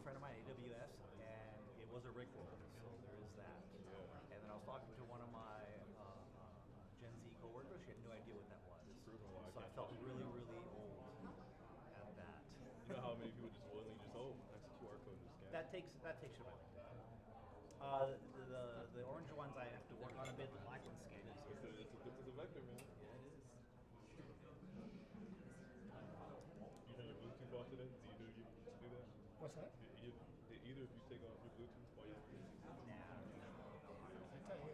friend of mine, AWS, and it was a rickroll, so there is that. And then I was talking to one of my Gen Z coworkers. She had no idea what that was. So I felt really, really old at that. You know how many people just willingly just, oh, that's a QR code to scan? That takes your mind. The orange ones I have to work on a bit. The black ones scan easier. It's a vector, man. Yeah, it is. You turn your Bluetooth off today? Do you do that? What's that? Did either of you take off your Bluetooth while you're I tell you,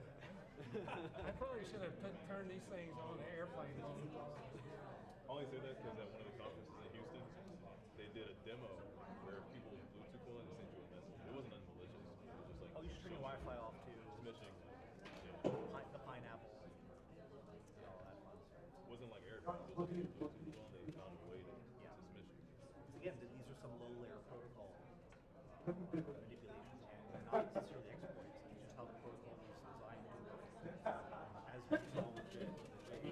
I probably should have turned these things on the airplane mode. I only say that because at one of the conferences in Houston, they did a demo where people with Bluetooth on and sent you a message. It wasn't malicious. It was just like, Oh, you should turn your Wi-Fi off too. smishing. The pineapple. And all that fun stuff. It wasn't like airdrop. It was like Bluetooth on. They found a way to smish you. Again, these are some low-layer protocol manipulations, and not necessarily exploits. It's just how the protocol is designed to work. As we saw with the J4,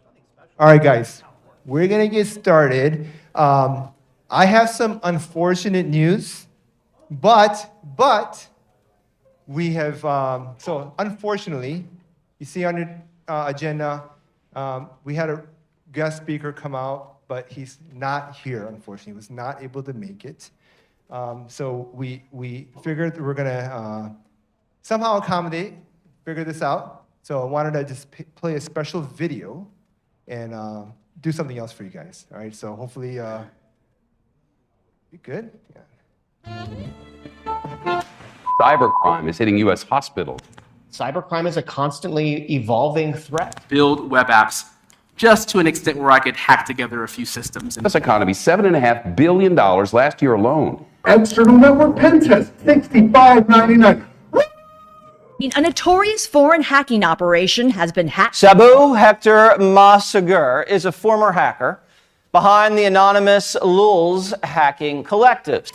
nothing special. All right, guys, we're going to get started. I have some unfortunate news, but we have, so unfortunately, you see on your agenda, we had a guest speaker come out, but he's not here, unfortunately. He was not able to make it. So we figured we're going to somehow figure this out. So I wanted to just play a special video and do something else for you guys. All right, so hopefully, you good? Yeah. Cybercrime is hitting U.S. hospitals. Cybercrime is a constantly evolving threat. Build web apps just to an extent where I could hack together a few systems. U.S. economy, $7.5 billion last year alone. External network pen test, $65.99. A notorious foreign hacking operation has been hacked. Hector Monsegur is a former hacker behind the anonymous Lulz hacking collective.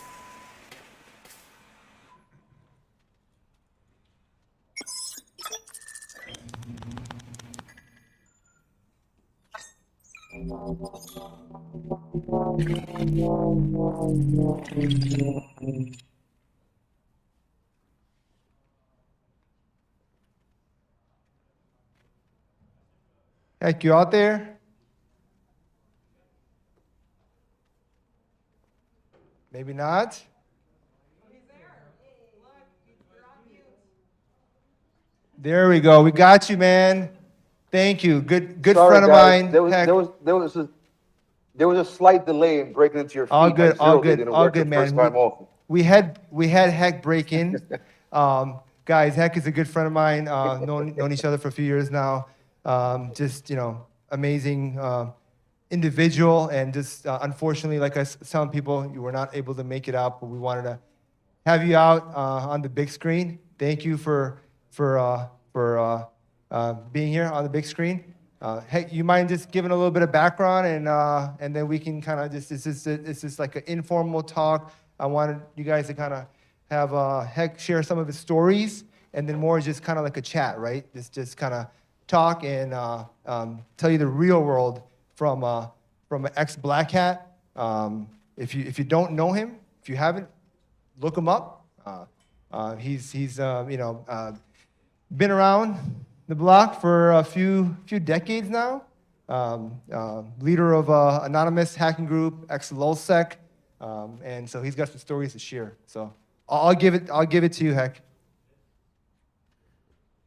Heck, you out there? Maybe not. There we go. We got you, man. Thank you. Good Sorry, friend of guys. mine. There was a slight delay in breaking into your feed. All good, My all zero good, didn't all work good, the man. First time off. We had Heck break in. Guys, Heck is a good friend of mine. Known each other for a few years now. Just amazing individual, and just unfortunately, like I was telling people, you were not able to make it out, but we wanted to have you out on the big screen. Thank you for being here on the big screen. Hey, you mind just giving a little bit of background, and then we can kind of just, it's just like an informal talk. I wanted you guys to kind of have Heck share some of his stories, and then more just kind of like a chat, right? Just kind of talk and tell you the real world from an ex-Black Hat. If you don't know him, if you haven't, look him up. He's been around the block for a few decades now. Leader of an anonymous hacking group, ex-LulzSec, and so he's got some stories to share. So I'll give it to you, Heck.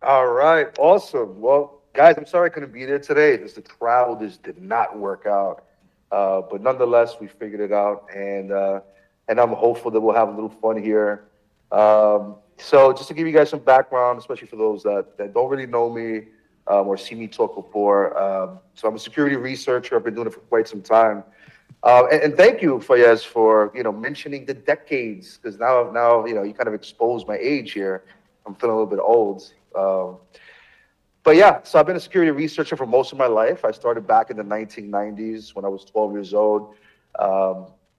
All right, awesome. Well, guys, I'm sorry I couldn't be there today. The travel just did not work out. But nonetheless, we figured it out, and I'm hopeful that we'll have a little fun here. So just to give you guys some background, especially for those that don't really know me or see me talk before. So I'm a security researcher. I've been doing it for quite some time. And thank you, Fayez, for mentioning the decades, because now you kind of exposed my age here. I'm feeling a little bit old. But yeah, so I've been a security researcher for most of my life. I started back in the 1990s when I was 12 years old.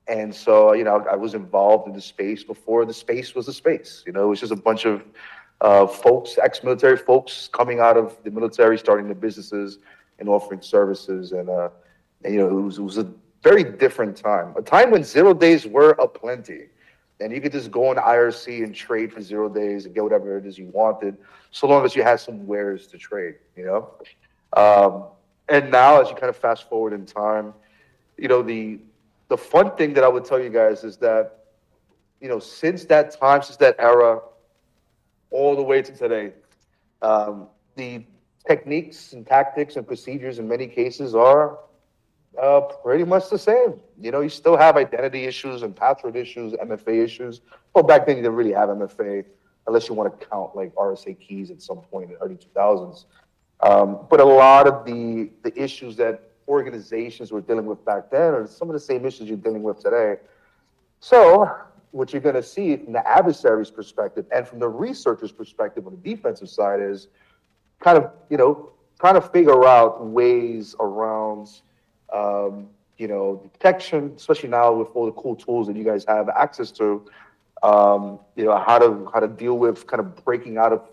And so, I was involved in the space before the space was a space. It was just a bunch of folks, ex-military folks coming out of the military, starting their businesses and offering services. And it was a very different time, a time when 0 days were aplenty. And you could just go on IRC and trade for 0 days and get whatever it is you wanted, so long as you had some wares to trade, you know? And now, as you kind of fast forward in time, you know, the fun thing that I would tell you guys is that, you know, since that time, since that era, all the way to today, the techniques and tactics and procedures in many cases are pretty much the same. You know, you still have identity issues and password issues, MFA issues. Well, back then you didn't really have MFA unless you want to count like RSA keys at some point in the early 2000s. But a lot of the issues that organizations were dealing with back then are some of the same issues you're dealing with today. So what you're going to see from the adversary's perspective and from the researcher's perspective on the defensive side is kind of, you know, trying to figure out ways around, you know, detection, especially now with all the cool tools that you guys have access to, you know, how to deal with kind of breaking out of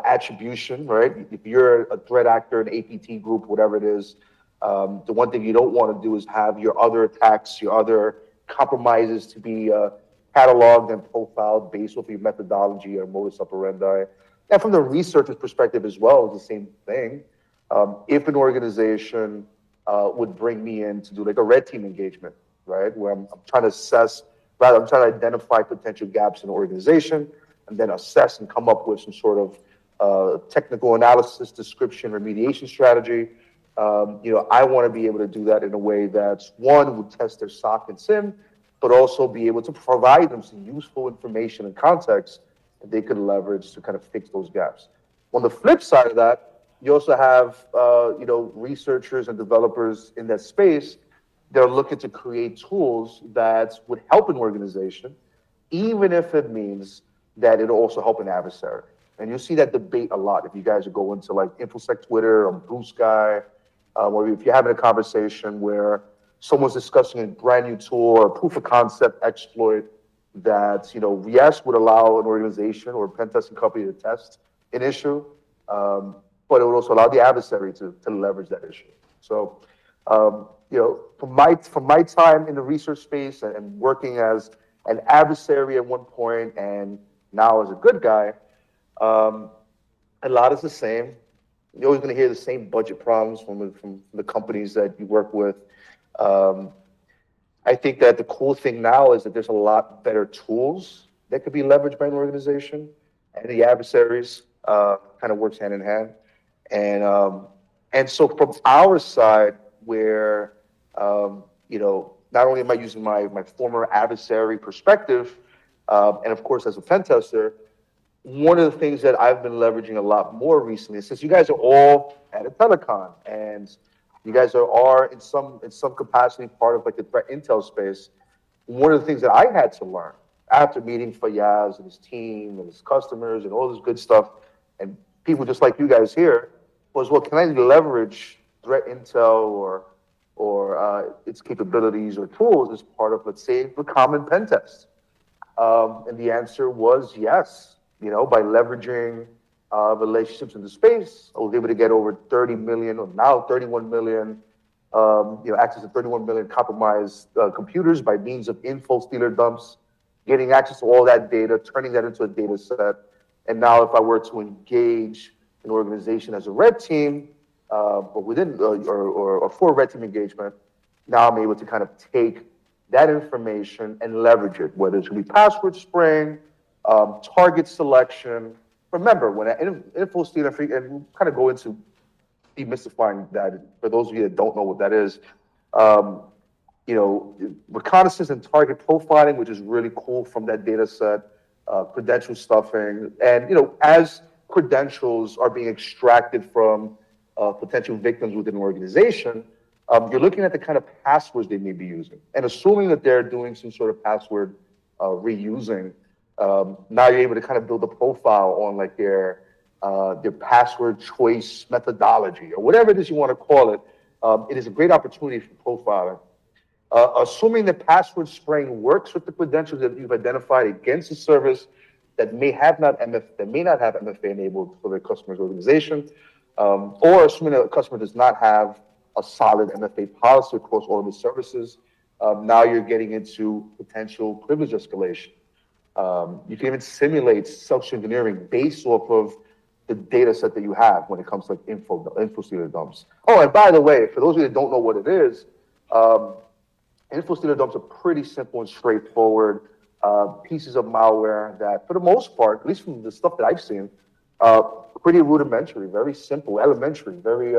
attribution, right? If you're a threat actor, an APT group, whatever it is, the one thing you don't want to do is have your other attacks, your other compromises to be cataloged and profiled based off your methodology or modus operandi. And from the researcher's perspective as well, it's the same thing. If an organization would bring me in to do like a red team engagement, right? Where I'm trying to assess, rather I'm trying to identify potential gaps in the organization and then assess and come up with some sort of technical analysis, description, remediation strategy. You know, I want to be able to do that in a way that's, one, would test their SOC and SIEM, but also be able to provide them some useful information and context that they could leverage to kind of fix those gaps. On the flip side of that, you also have, you know, researchers and developers in that space that are looking to create tools that would help an organization, even if it means that it'll also help an adversary. And you see that debate a lot if you guys are going to like InfoSec Twitter or Blue Sky, or if you're having a conversation where someone's discussing a brand new tool or a proof of concept exploit that, you know, yes, would allow an organization or a pen testing company to test an issue, but it would also allow the adversary to leverage that issue. So, you know, from my time in the research space and working as an adversary at one point and now as a good guy, a lot is the same. You're always going to hear the same budget problems from the companies that you work with. I think that the cool thing now is that there's a lot better tools that could be leveraged by an organization, and the adversaries kind of works hand in hand. And so from our side, where you know, not only am I using my former adversary perspective, and of course as a pen tester, one of the things that I've been leveraging a lot more recently, since you guys are all at IntelliC0N and you guys are in some capacity part of like the threat intel space, one of the things that I had to learn after meeting Fayyaz and his team and his customers and all this good stuff and people just like you guys here was, well, can I leverage threat intel or its capabilities or tools as part of, let's say, the common pen test? And the answer was yes. You know, by leveraging relationships in the space, I was able to get over 30 million, or now 31 million, you know, access to 31 million compromised computers by means of info stealer dumps, getting access to all that data, turning that into a data set. And now if I were to engage an organization as a red team, or within, or for a red team engagement, now I'm able to kind of take that information and leverage it, whether it's going to be password spraying, target selection. Remember, when an info stealer, and we'll kind of go into demystifying that for those of you that don't know what that is, you know, reconnaissance and target profiling, which is really cool from that data set, credential stuffing, and, you know, as credentials are being extracted from potential victims within an organization, you're looking at the kind of passwords they may be using, and assuming that they're doing some sort of password reusing. Now you're able to kind of build a profile on like their password choice methodology or whatever it is you want to call it. It is a great opportunity for profiling. Assuming that password spraying works with the credentials that you've identified against a service that may not have MFA enabled for their customer's organization, or assuming that a customer does not have a solid MFA policy across all of the services, now you're getting into potential privilege escalation. You can even simulate social engineering based off of the data set that you have when it comes to like info stealer dumps. Oh, and by the way, for those of you that don't know what it is, info stealer dumps are pretty simple and straightforward pieces of malware that, for the most part, at least from the stuff that I've seen, pretty rudimentary, very simple, elementary, very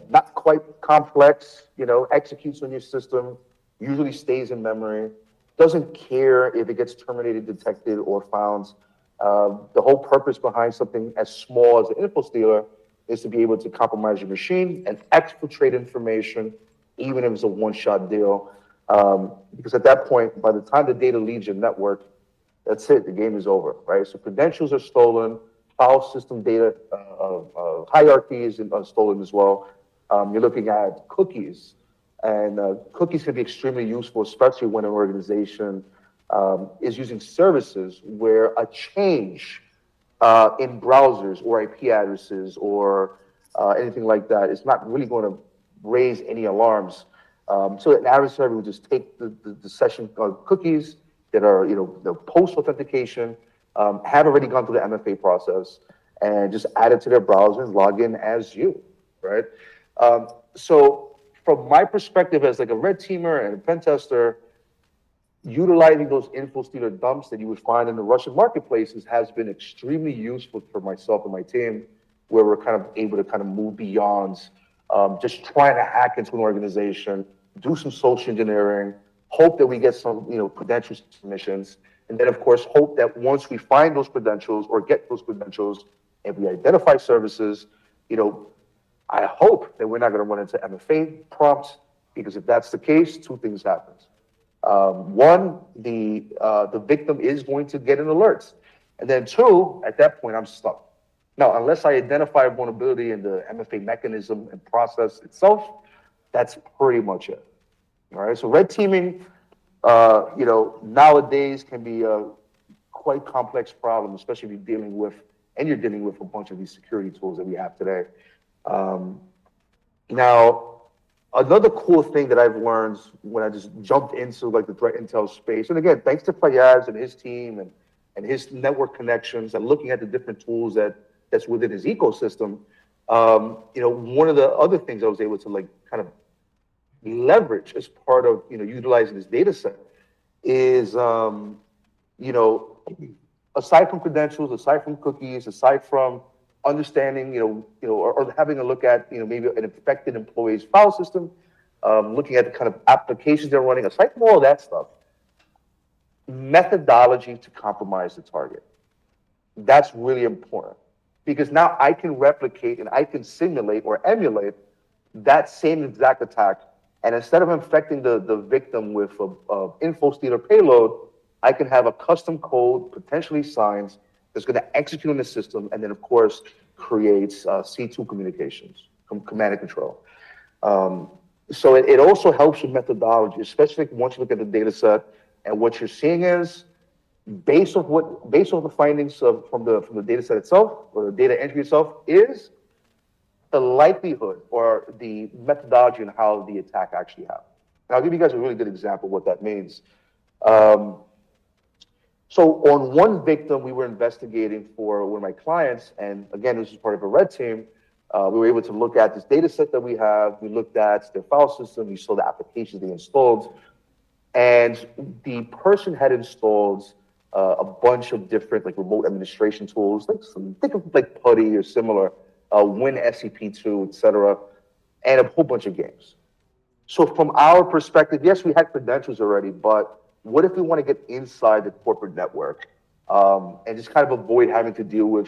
not quite complex. Executes on your system, usually stays in memory, doesn't care if it gets terminated, detected, or found. The whole purpose behind something as small as an info stealer is to be able to compromise your machine and exfiltrate information, even if it's a one-shot deal. Because at that point, by the time the data leaves your network, that's it, the game is over, right? So credentials are stolen, file system data hierarchies are stolen as well. You're looking at cookies, and cookies can be extremely useful, especially when an organization is using services where a change in browsers or IP addresses or anything like that is not really going to raise any alarms. So an adversary would just take the session cookies that are, the post authentication, have already gone through the MFA process, and just add it to their browser and log in as you, right? So from my perspective as like a red teamer and a pen tester, utilizing those info stealer dumps that you would find in the Russian marketplaces has been extremely useful for myself and my team, where we're kind of able to kind of move beyond just trying to hack into an organization, do some social engineering, hope that we get some, credential submissions, and then of course hope that once we find those credentials or get those credentials and we identify services, I hope that we're not going to run into MFA prompts, because if that's the case, two things happen. One, the victim is going to get an alert, and then two, at that point I'm stuck. Now, unless I identify a vulnerability in the MFA mechanism and process itself, that's pretty much it. All right. So red teaming, nowadays can be a quite complex problem, especially if you're dealing with a bunch of these security tools that we have today. Now, another cool thing that I've learned when I just jumped into like the threat intel space, and again, thanks to Fayaz and his team and his network connections and looking at the different tools that's within his ecosystem, one of the other things I was able to like kind of leverage as part of utilizing this data set is aside from credentials, aside from cookies, aside from understanding or having a look at maybe an infected employee's file system, looking at the kind of applications they're running, aside from all that stuff, methodology to compromise the target. That's really important, because now I can replicate and I can simulate or emulate that same exact attack. And instead of infecting the victim with a info stealer payload, I can have a custom code, potentially signs, that's going to execute in the system, and then of course creates C2 communications, command and control. So it also helps with methodology, especially once you look at the data set, and what you're seeing is based on the findings from the data set itself, or the data entry itself, is the likelihood or the methodology and how the attack actually happened. And I'll give you guys a really good example of what that means. So on one victim we were investigating for one of my clients, and again, this is part of a red team. We were able to look at this data set that we have. We looked at their file system. We saw the applications they installed. And the person had installed a bunch of different like remote administration tools, think of like PuTTY or similar, WinSCP2, etc., and a whole bunch of games. So from our perspective, yes, we had credentials already, but what if we want to get inside the corporate network and just kind of avoid having to deal with,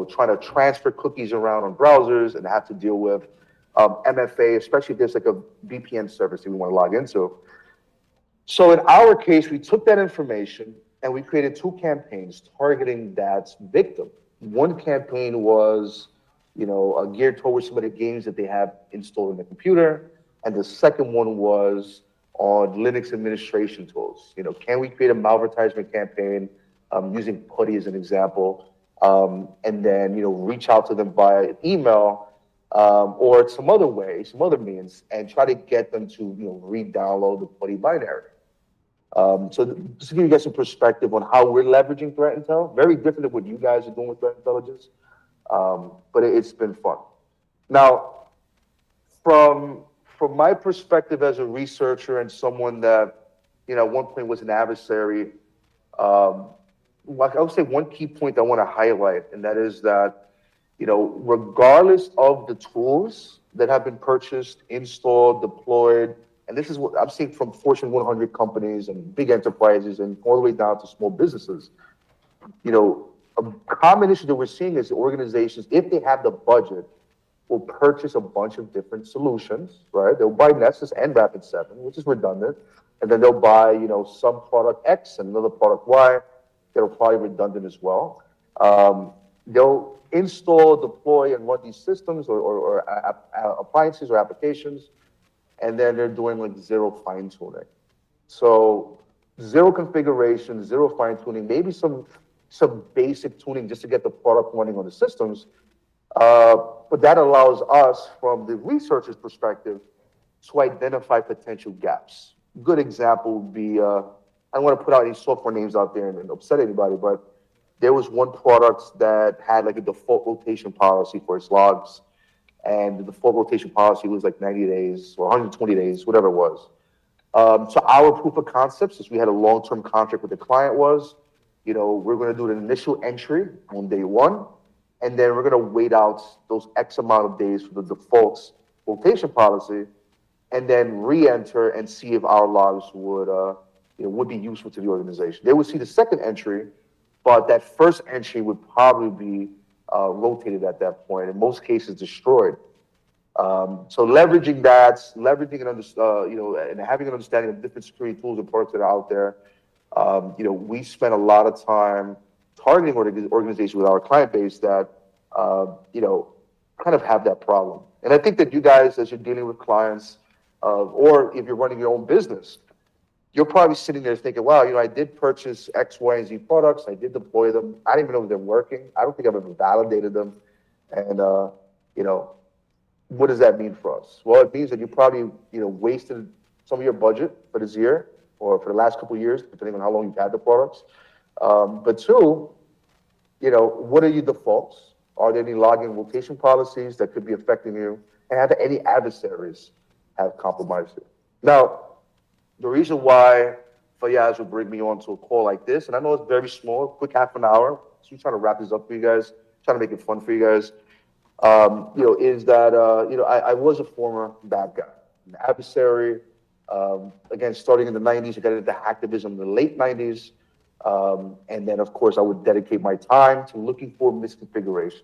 trying to transfer cookies around on browsers and have to deal with MFA, especially if there's like a VPN service that we want to log into. So in our case, we took that information and we created two campaigns targeting that victim. One campaign was, geared towards some of the games that they have installed on the computer, and the second one was on Linux administration tools. Can we create a malvertisement campaign using PuTTY as an example, and then reach out to them via email or some other way, some other means, and try to get them to re-download the PuTTY binary. Just to give you guys some perspective on how we're leveraging threat intel, very different than what you guys are doing with threat intelligence, but it's been fun. Now, from my perspective as a researcher and someone that, at one point was an adversary, I would say one key point I want to highlight, and that is that, regardless of the tools that have been purchased, installed, deployed, and this is what I'm seeing from Fortune 100 companies and big enterprises and all the way down to small businesses, a common issue that we're seeing is organizations, if they have the budget, will purchase a bunch of different solutions, right? They'll buy Nessus and Rapid7, which is redundant, and then they'll buy, some product X and another product Y that are probably redundant as well. They'll install, deploy, and run these systems or appliances or applications, and then they're doing like zero fine-tuning. So zero configuration, zero fine-tuning, maybe some basic tuning just to get the product running on the systems. But that allows us, from the researcher's perspective, to identify potential gaps. Good example would be, I don't want to put out any software names out there and upset anybody, but there was one product that had like a default rotation policy for its logs. And the default rotation policy was like 90 days or 120 days, whatever it was. So our proof of concept, since we had a long-term contract with the client, was, we're going to do an initial entry on day one, and then we're going to wait out those X amount of days for the default rotation policy, and then re-enter and see if our logs would be useful to the organization. They would see the second entry, but that first entry would probably be rotated at that point, in most cases destroyed. So leveraging that, and having an understanding of different security tools and products that are out there, we spend a lot of time targeting organizations with our client base that, kind of have that problem. And I think that you guys, as you're dealing with clients, or if you're running your own business, you're probably sitting there thinking, wow, I did purchase X, Y, and Z products. I did deploy them. I didn't even know if they're working. I don't think I've ever validated them. And, what does that mean for us? Well, it means that you probably, wasted some of your budget for this year or for the last couple of years, depending on how long you've had the products. But two, what are your defaults? Are there any login rotation policies that could be affecting you? And have any adversaries have compromised you? Now, the reason why Fayaz would bring me on to a call like this, and I know it's very small, quick half an hour, so we're trying to wrap this up for you guys, trying to make it fun for you guys, is that, I was a former bad guy, an adversary. Again, starting in the 90s, I got into hacktivism in the late 90s. And then, of course, I would dedicate my time to looking for misconfigurations.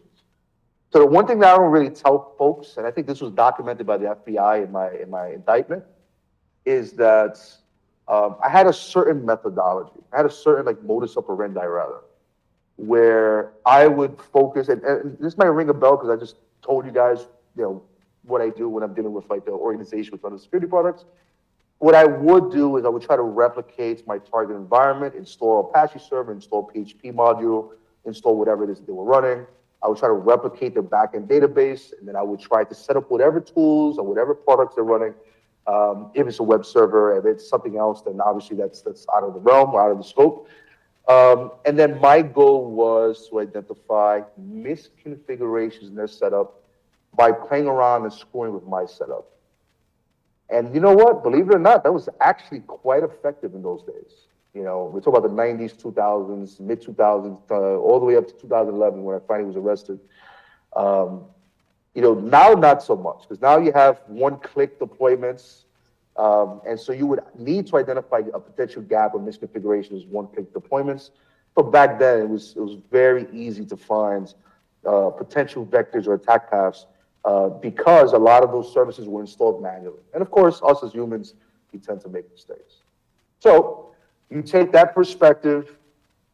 So the one thing that I don't really tell folks, and I think this was documented by the FBI in my indictment, is that I had a certain methodology. I had a certain modus operandi, rather, where I would focus, and this might ring a bell because I just told you guys, what I do when I'm dealing with the organization with other security products. What I would do is I would try to replicate my target environment, install Apache server, install PHP module, install whatever it is that they were running. I would try to replicate their backend database, and then I would try to set up whatever tools or whatever products they're running. If it's a web server, if it's something else, then obviously that's out of the realm or out of the scope. And then my goal was to identify misconfigurations in their setup by playing around and screwing with my setup. And you know what? Believe it or not, that was actually quite effective in those days. We're talking about the 90s, 2000s, mid 2000s, all the way up to 2011 when I finally was arrested. Now not so much, because now you have one-click deployments, and so you would need to identify a potential gap or misconfiguration as one-click deployments. But back then, it was very easy to find potential vectors or attack paths because a lot of those services were installed manually. And of course, us as humans, we tend to make mistakes. So you take that perspective,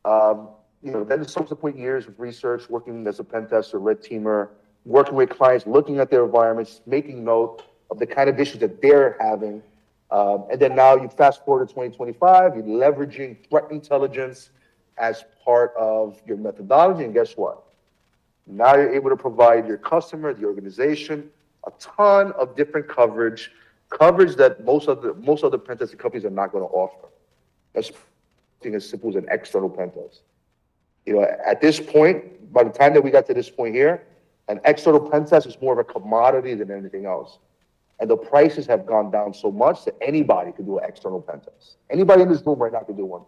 then the subsequent years of research, working as a pen tester, red teamer, working with clients, looking at their environments, making note of the kind of issues that they're having. And then now you fast forward to 2025, you're leveraging threat intelligence as part of your methodology. And guess what? Now you're able to provide your customer, the organization, a ton of different coverage that most other pen testing companies are not going to offer. That's something as simple as an external pen test. You know, at this point, by the time that we got to this point here, an external pen test is more of a commodity than anything else. And the prices have gone down so much that anybody could do an external pen test. Anybody in this room right now could do one.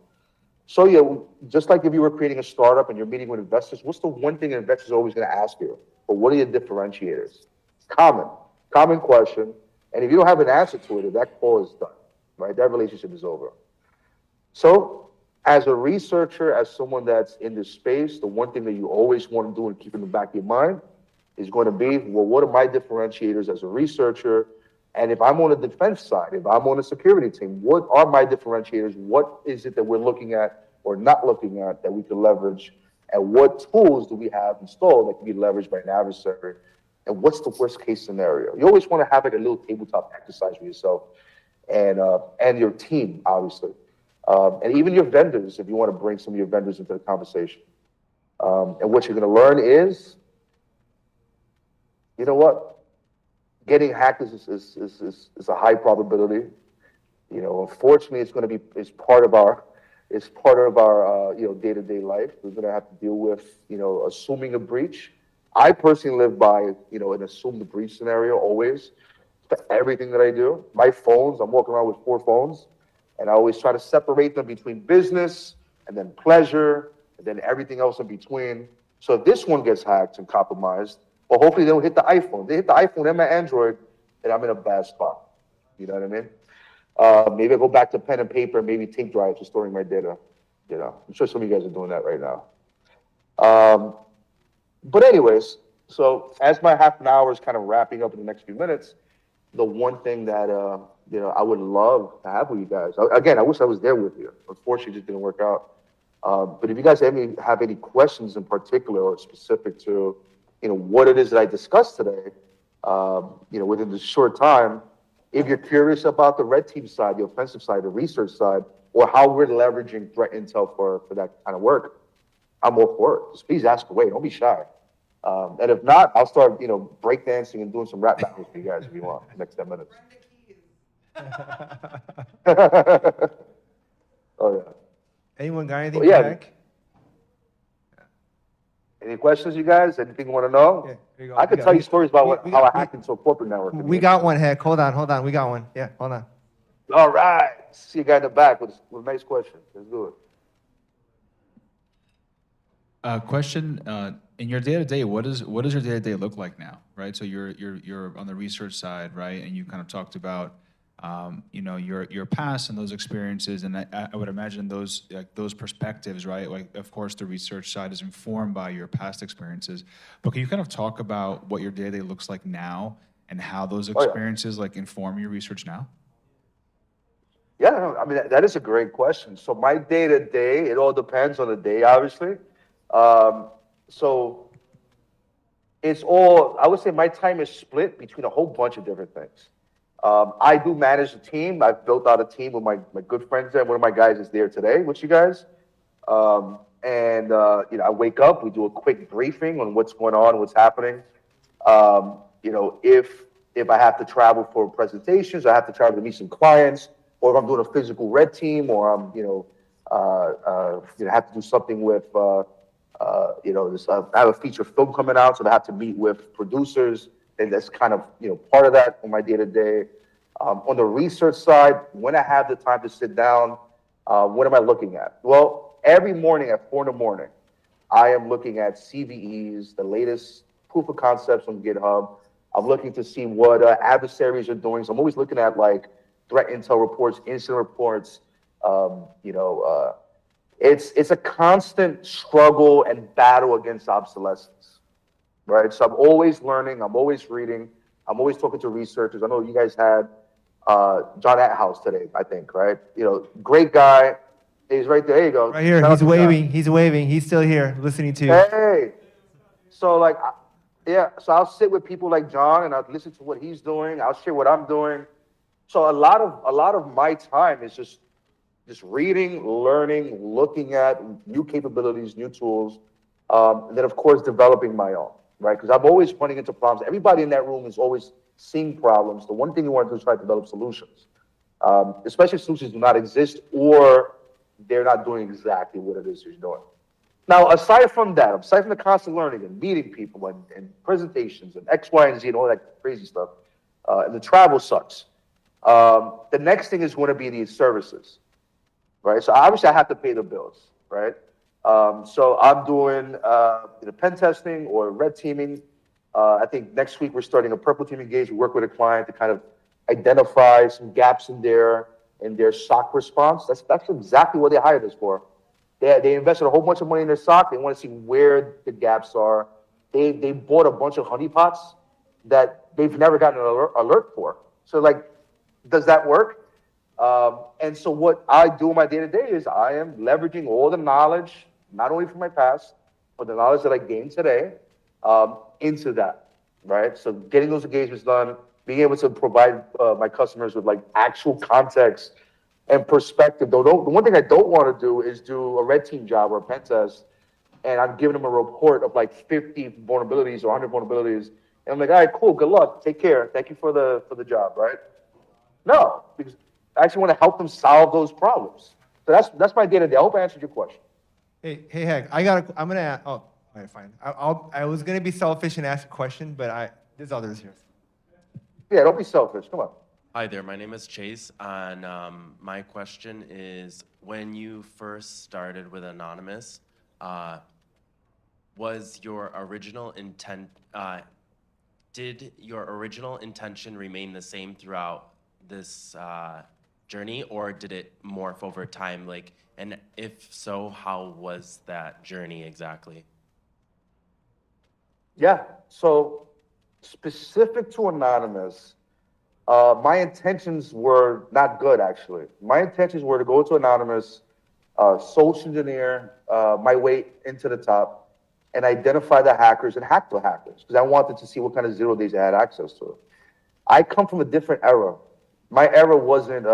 So yeah, just like if you were creating a startup and you're meeting with investors, what's the one thing an investor is always going to ask you? But what are your differentiators? Common question. And if you don't have an answer to it, that call is done, right? That relationship is over. So as a researcher, as someone that's in this space, the one thing that you always want to do and keep in the back of your mind is going to be, well, what are my differentiators as a researcher? And if I'm on the defense side, if I'm on the security team, what are my differentiators? What is it that we're looking at or not looking at that we can leverage? And what tools do we have installed that can be leveraged by an adversary? And what's the worst case scenario? You always want to have like a little tabletop exercise with yourself and your team, obviously. And even your vendors, if you want to bring some of your vendors into the conversation. And what you're going to learn is, you know what? Getting hacked is a high probability. You know, unfortunately, it's part of our day-to-day life. We're going to have to deal with, assuming a breach. I personally live by, an assume the breach scenario always for everything that I do. My phones, I'm walking around with 4 phones, and I always try to separate them between business and then pleasure and then everything else in between. So if this one gets hacked and compromised, well, hopefully they don't hit the iPhone. If they hit the iPhone and my Android, then I'm in a bad spot. You know what I mean? Maybe I go back to pen and paper, maybe tape drives for storing my data. I'm sure some of you guys are doing that right now. But anyways, so as my half an hour is kind of wrapping up in the next few minutes, the one thing that, I would love to have with you guys, again, I wish I was there with you. Unfortunately, it just didn't work out. But if you guys have any questions in particular or specific to, what it is that I discussed today, within this short time, if you're curious about the red team side, the offensive side, the research side, or how we're leveraging threat intel for that kind of work, I'm all for it. Just please ask away. Don't be shy. And if not, I'll start, breakdancing and doing some rap battles for you guys if you want the next 10 minutes. Oh, yeah. Anyone got anything Well, yeah. back? Any questions, you guys? Anything you want to know? Yeah, here you go. I could tell you stories about how I hacked into a corporate network. We got one, Heck. Hold on. We got one. Yeah, hold on. All right. See you guy in the back with a nice question. Let's do it. Question, in your day-to-day, what does your day-to-day look like now, right? So you're on the research side, right? And you kind of talked about, your past and those experiences, and I would imagine those perspectives, right? Like, of course, the research side is informed by your past experiences, but can you kind of talk about what your day-to-day looks like now and how those experiences inform your research now? Yeah, no, I mean, that is a great question. So my day-to-day, it all depends on the day, obviously. So it's all, I would say my time is split between a whole bunch of different things. I do manage a team. I've built out a team with my good friends there. One of my guys is there today with you guys. I wake up, we do a quick briefing on what's going on, what's happening. If I have to travel for presentations, I have to travel to meet some clients, or if I'm doing a physical red team, or I'm, have to do something with, I have a feature film coming out, so I have to meet with producers, and that's kind of, part of that on my day-to-day. On the research side, when I have the time to sit down, what am I looking at? Well, every morning at 4 in the morning, I am looking at CVEs, the latest proof of concepts on GitHub. I'm looking to see what adversaries are doing. So I'm always looking at threat intel reports, incident reports. It's a constant struggle and battle against obsolescence, right? So I'm always learning. I'm always reading. I'm always talking to researchers. I know you guys had John Athouse today, I think, right? Great guy. He's right there. There you go. Right here. He's waving. He's waving. He's still here listening to you. Hey. So so I'll sit with people like John and I'll listen to what he's doing. I'll share what I'm doing. So a lot of my time is just reading, learning, looking at new capabilities, new tools, and then of course developing my own, right? Because I'm always running into problems. Everybody in that room is always seeing problems. The one thing you want to do is try to develop solutions, especially if solutions do not exist or they're not doing exactly what it is you're doing. Now, aside from that, aside from the constant learning and meeting people and presentations and X, Y, and Z and all that crazy stuff, and the travel sucks. The next thing is going to be these services, right? So obviously I have to pay the bills, right? So I'm doing either pen testing or red teaming. I think next week we're starting a purple team engage. We work with a client to kind of identify some gaps in their SOC response. That's exactly what they hired us for. They invested a whole bunch of money in their SOC. They want to see where the gaps are. They bought a bunch of honeypots that they've never gotten an alert for. So like, does that work? And so what I do in my day-to-day is I am leveraging all the knowledge, not only from my past, but the knowledge that I gained today into that, right? So getting those engagements done, being able to provide my customers with like actual context and perspective. Though the one thing I don't want to do is do a red team job or a pen test, and I'm giving them a report of like 50 vulnerabilities or 100 vulnerabilities, and I'm like, all right, cool, good luck, take care, thank you for the job, right? No, because I actually want to help them solve those problems. So that's my day-to-day. I hope I answered your question. Hey, Heck, I'm gonna. Oh, all right, fine. I was gonna be selfish and ask a question, but there's others here. Yeah, don't be selfish. Come on. Hi there, my name is Chase, and my question is, when you first started with Anonymous, was your original intent, did your original intention remain the same throughout this journey, or did it morph over time? Like, and if so, how was that journey exactly? Yeah, so specific to Anonymous, my intentions were not good, actually. My intentions were to go to Anonymous, social engineer my way into the top, and identify the hackers and hack the hackers, because I wanted to see what kind of 0 days I had access to. I come from a different era. My era wasn't,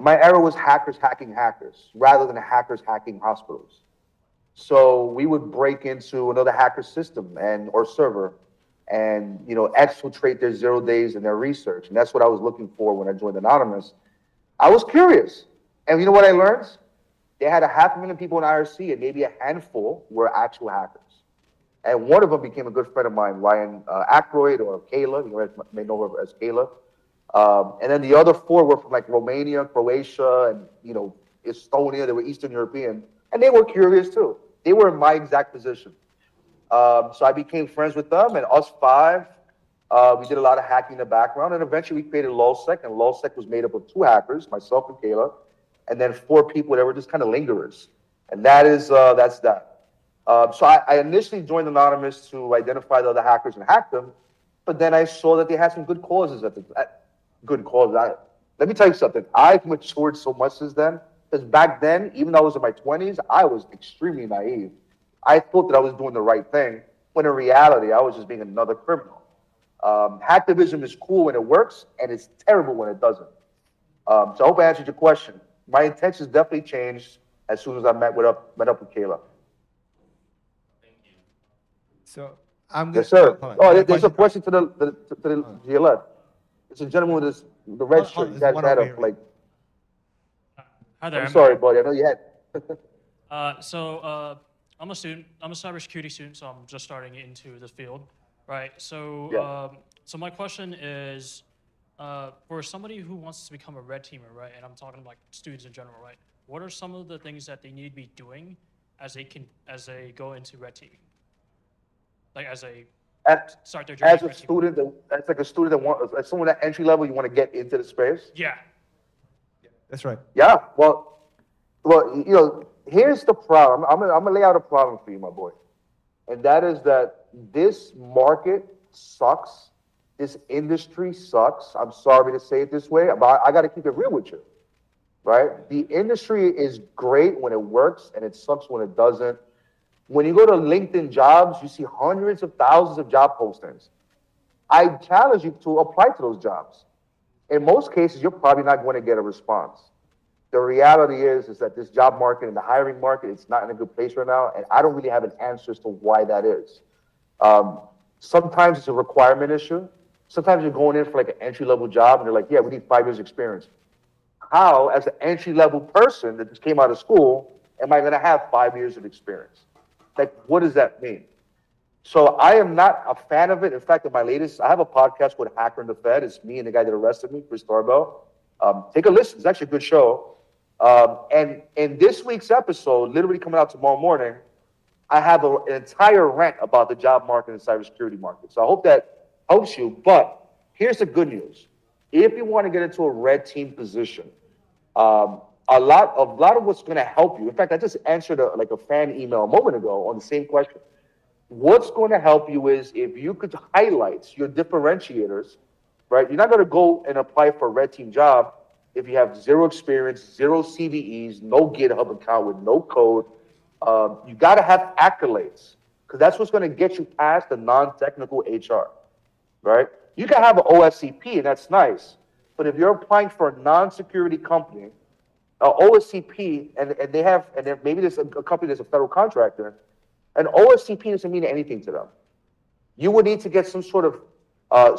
my era was hackers hacking hackers, rather than hackers hacking hospitals. So we would break into another hacker system or server, and exfiltrate their 0 days and their research. And that's what I was looking for when I joined Anonymous. I was curious. And you know what I learned? They had 500,000 people in IRC, and maybe a handful were actual hackers. And one of them became a good friend of mine, Ryan Ackroyd, or Kayla. You may know her as Kayla. And then the other 4 were from like Romania, Croatia, and Estonia. They were Eastern European. And they were curious too. They were in my exact position. So I became friends with them, and us 5, we did a lot of hacking in the background, and eventually we created LulzSec, and LulzSec was made up of 2 hackers, myself and Kayla, and then 4 people that were just kind of lingerers, and that's that. So I initially joined Anonymous to identify the other hackers and hack them, but then I saw that they had some good causes good causes. Let me tell you something. I've matured so much since then, because back then, even though I was in my 20s, I was extremely naive. I thought that I was doing the right thing, when in reality, I was just being another criminal. Hacktivism is cool when it works, and it's terrible when it doesn't. So I hope I answered your question. My intentions definitely changed as soon as I met up with Kayla. Thank you. So I'm gonna. Yes, sir. Oh, there's a question to your left. It's a gentleman with the red shirt. He's had up like. Hi there. I'm sorry, buddy. I know you had. So I'm a student. I'm a cybersecurity student, so I'm just starting into this field, right? So, so my question is, for somebody who wants to become a red teamer, right? And I'm talking like students in general, right? What are some of the things that they need to be doing as they go into red teaming? Like start their journey. As a student, that's like a student as someone at entry level, you want to get into the space. Yeah. That's right. Yeah. Well, here's the problem. I'm gonna lay out a problem for you, my boy, and that is that this market sucks. This industry sucks. I'm sorry to say it this way, but I got to keep it real with you, right? The industry is great when it works, and it sucks when it doesn't. When you go to LinkedIn jobs, you see hundreds of thousands of job postings. I challenge you to apply to those jobs. In most cases, you're probably not going to get a response. The reality is that this job market and the hiring market, it's not in a good place right now, and I don't really have an answer as to why that is. Sometimes it's a requirement issue. Sometimes you're going in for like an entry-level job, and they're like, yeah, we need 5 years experience. how, as an entry-level person that just came out of school, am I going to have 5 years of experience? Like, what does that mean? So I am not a fan of it. In fact, I have a podcast called Hacker in the Fed. It's me and the guy that arrested me, Chris Tarbell. Take a listen. It's actually a good show. And in this week's episode, literally coming out tomorrow morning, I have an entire rant about the job market and cybersecurity market. So I hope that helps you. But here's the good news. If you want to get into a red team position, a lot of what's going to help you. In fact, I just answered a fan email a moment ago on the same question. What's going to help you is if you could highlight your differentiators, right? You're not going to go and apply for a red team job if you have zero experience, zero CVEs, no GitHub account with no code. You got to have accolades because that's what's going to get you past the non-technical HR, right? You can have an OSCP and that's nice, but if you're applying for a non-security company, OSCP, and maybe there's a company that's a federal contractor, an OSCP doesn't mean anything to them. You would need to get some sort of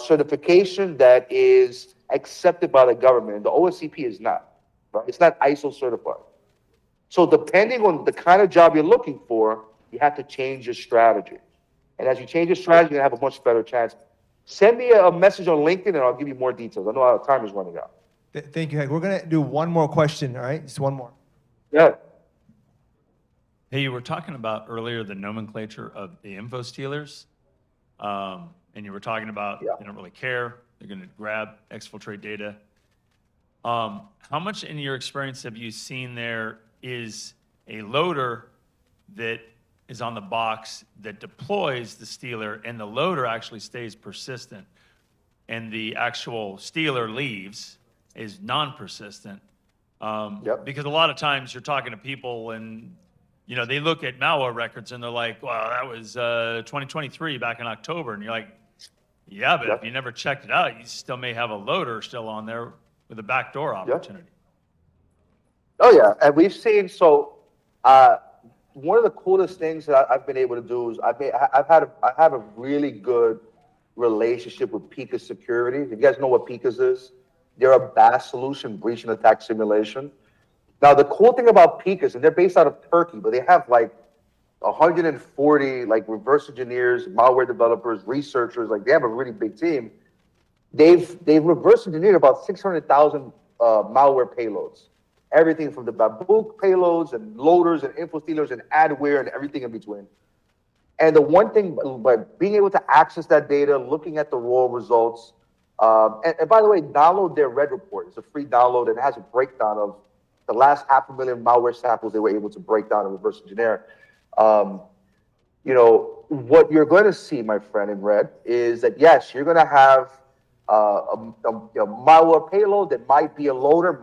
certification that is accepted by the government. The OSCP is not, right? It's not ISO certified. So depending on the kind of job you're looking for, you have to change your strategy. And as you change your strategy, you're going to have a much better chance. Send me a message on LinkedIn and I'll give you more details. I know our time is running out. Thank you, Hank. We're going to do one more question, all right? Just one more. Yeah. Hey, you were talking about earlier the nomenclature of the info stealers, and you were talking about they don't really care. They're going to grab, exfiltrate data. How much in your experience have you seen there is a loader that is on the box that deploys the stealer, and the loader actually stays persistent, and the actual stealer leaves is non-persistent? Because a lot of times you're talking to people and they look at malware records and they're like, well, that was 2023 back in October. And you're like, yeah, but if you never checked it out, you still may have a loader still on there with a backdoor opportunity. Oh, yeah. And we've seen, one of the coolest things that I've been able to do is I have a really good relationship with Pika Security. If you guys know what Pika's is, they're a BAS solution, breach and attack simulation. Now, the cool thing about Pika's, and they're based out of Turkey, but they have 140 reverse engineers, malware developers, researchers. They have a really big team. They've reverse engineered about 600,000 malware payloads. Everything from the Babook payloads and loaders and info stealers and adware and everything in between. And the one thing, by being able to access that data, looking at the raw results, and by the way, download their Red Report. It's a free download and it has a breakdown of the last 500,000 malware samples they were able to break down and reverse engineer. What you're going to see, my friend, in Red is that, yes, you're going to have a malware payload that might be a loader,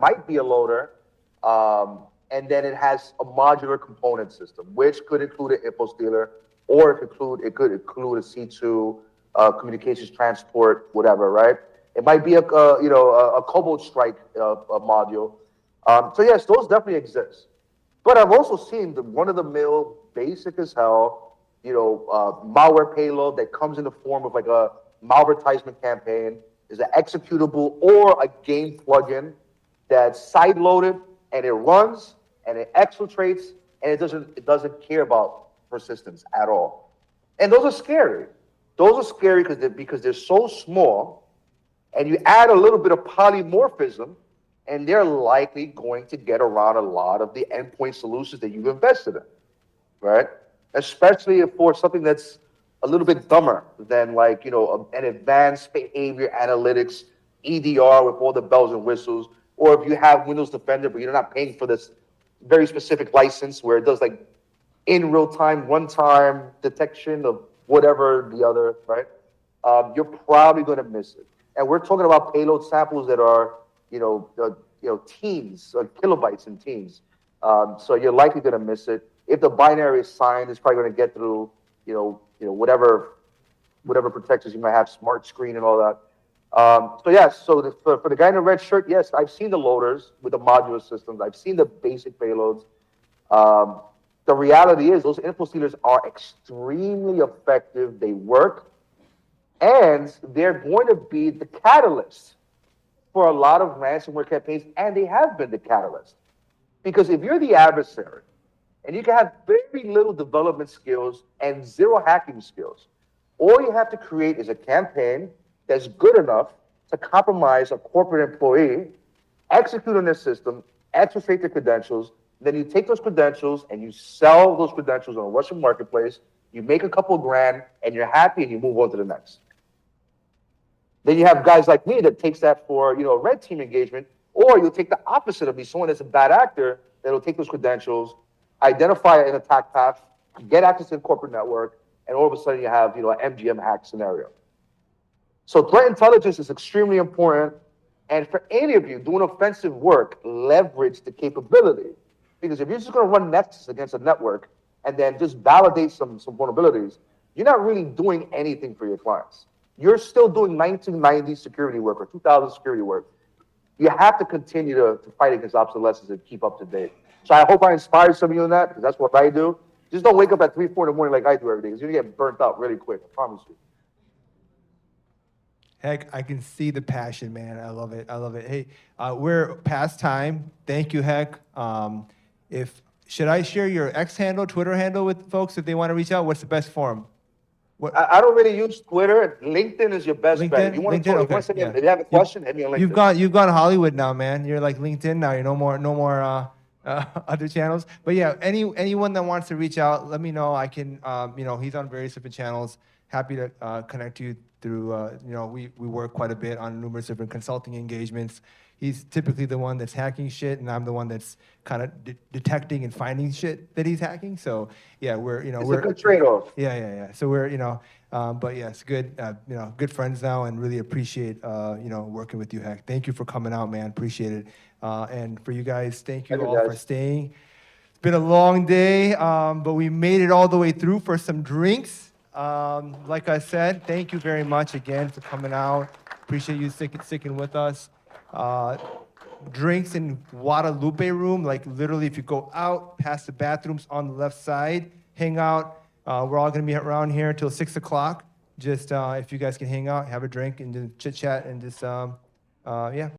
and then it has a modular component system, which could include an info stealer, or it could include a C2 communications transport, whatever, right? It might be a Cobalt Strike module. So yes, those definitely exist. But I've also seen the run-of-the-mill, basic as hell, malware payload that comes in the form of a malvertisement campaign, is an executable or a game plugin that's side-loaded and it runs and it exfiltrates and it doesn't care about persistence at all. And those are scary. Those are scary because they're so small, and you add a little bit of polymorphism, and they're likely going to get around a lot of the endpoint solutions that you've invested in, right? Especially for something that's a little bit dumber than an advanced behavior analytics EDR with all the bells and whistles, or if you have Windows Defender, but you're not paying for this very specific license where it does in real time, one-time detection of whatever the other, right? You're probably going to miss it. And we're talking about payload samples that are, teens, kilobytes in teens. So you're likely going to miss it. If the binary is signed, it's probably going to get through, whatever protections you might have, smart screen and all that. For the guy in the red shirt, yes, I've seen the loaders with the modular systems. I've seen the basic payloads. The reality is those info stealers are extremely effective. They work, and they're going to be the catalyst for a lot of ransomware campaigns, and they have been the catalyst. Because if you're the adversary, and you can have very little development skills and zero hacking skills, all you have to create is a campaign that's good enough to compromise a corporate employee, execute on their system, exfiltrate their credentials. Then you take those credentials and you sell those credentials on a Russian marketplace. You make a couple grand and you're happy and you move on to the next. Then you have guys like me that takes that for a red team engagement, or you'll take the opposite of me, someone that's a bad actor that'll take those credentials, identify an attack path, get access to the corporate network, and all of a sudden you have an MGM hack scenario. So threat intelligence is extremely important. And for any of you doing offensive work, leverage the capability. Because if you're just going to run Nexus against a network and then just validate some vulnerabilities, you're not really doing anything for your clients. You're still doing 1990 security work or 2000 security work. You have to continue to fight against obsolescence and keep up to date. So I hope I inspire some of you in that, because that's what I do. Just don't wake up at 3, 4 in the morning like I do every day, because you're going to get burnt out really quick, I promise you. Heck, I can see the passion, man. I love it. I love it. Hey, we're past time. Thank you, Heck. Should I share your X handle, Twitter handle with folks if they want to reach out? What's the best form? I don't really use Twitter. LinkedIn is your best bet. If you want to talk, if you have a question, hit me on LinkedIn. You've gone Hollywood now, man. You're like LinkedIn now. You're no more other channels. But yeah, anyone that wants to reach out, let me know. I can, he's on various different channels. Happy to connect you through, we work quite a bit on numerous different consulting engagements. He's typically the one that's hacking shit, and I'm the one that's kind of detecting and finding shit that he's hacking. So yeah, we're it's a good trade-off. Yeah. So we're but yeah, it's good. Good friends now, and really appreciate working with you, Heck. Thank you for coming out, man. Appreciate it. And for you guys, thank you all for staying. It's been a long day, but we made it all the way through for some drinks. Like I said, thank you very much again for coming out. Appreciate you sticking with us. Drinks in Guadalupe room, like literally if you go out past the bathrooms on the left side, hang out. We're all gonna be around here until 6 o'clock. Just if you guys can hang out, have a drink and just chit chat and just yeah.